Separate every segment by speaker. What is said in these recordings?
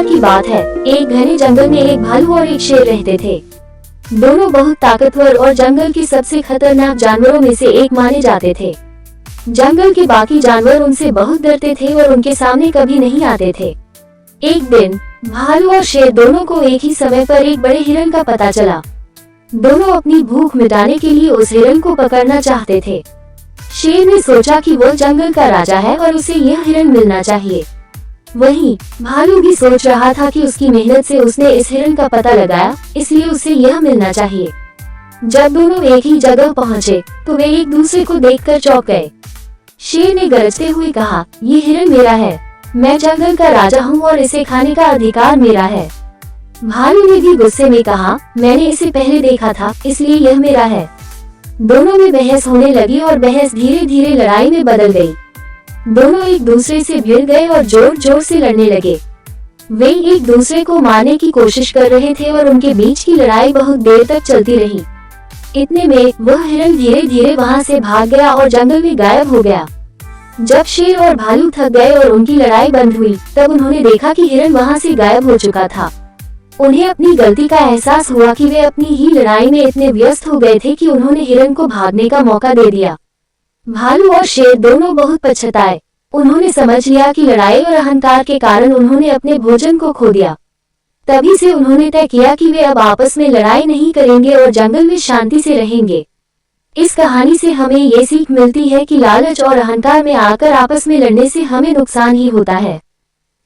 Speaker 1: बार की बात है, एक घने जंगल में एक भालू और एक शेर रहते थे। दोनों बहुत ताकतवर और जंगल के सबसे खतरनाक जानवरों में से एक माने जाते थे। जंगल के बाकी जानवर उनसे बहुत डरते थे और उनके सामने कभी नहीं आते थे। एक दिन भालू और शेर दोनों को एक ही समय पर एक बड़े हिरन का पता चला। दोनों अपनी भूख मिटाने के लिए उस हिरन को पकड़ना चाहते थे। शेर ने सोचा कि वो जंगल का राजा है और उसे यह हिरन मिलना चाहिए। वहीं भालू भी सोच रहा था कि उसकी मेहनत से उसने इस हिरन का पता लगाया, इसलिए उसे यह मिलना चाहिए। जब दोनों एक ही जगह पहुंचे, तो वे एक दूसरे को देखकर चौंक गए। शेर ने गरजते हुए कहा, ये हिरन मेरा है, मैं जंगल का राजा हूँ और इसे खाने का अधिकार मेरा है। भालू ने भी गुस्से में कहा, मैंने इसे पहले देखा था, इसलिए यह मेरा है। दोनों में बहस होने लगी और बहस धीरे धीरे लड़ाई में बदल गई। दोनों एक दूसरे से भिड़ गए और जोर जोर से लड़ने लगे। वे एक दूसरे को मारने की कोशिश कर रहे थे और उनके बीच की लड़ाई बहुत देर तक चलती रही। इतने में वह हिरन धीरे धीरे वहां से भाग गया और जंगल में गायब हो गया। जब शेर और भालू थक गए और उनकी लड़ाई बंद हुई, तब उन्होंने देखा कि हिरन वहां से गायब हो चुका था। उन्हें अपनी गलती का एहसास हुआ कि वे अपनी ही लड़ाई में इतने व्यस्त हो गए थे कि उन्होंने हिरन को भागने का मौका दे दिया। भालू और शेर दोनों बहुत पछताए। उन्होंने समझ लिया कि लड़ाई और अहंकार के कारण उन्होंने अपने भोजन को खो दिया। तभी से उन्होंने तय किया कि वे अब आपस में लड़ाई नहीं करेंगे और जंगल में शांति से रहेंगे। इस कहानी से हमें ये सीख मिलती है कि लालच और अहंकार में आकर आपस में लड़ने से हमें नुकसान ही होता है।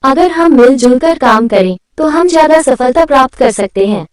Speaker 1: अगर हम मिलजुल कर काम करें, तो हम ज्यादा सफलता प्राप्त कर सकते हैं।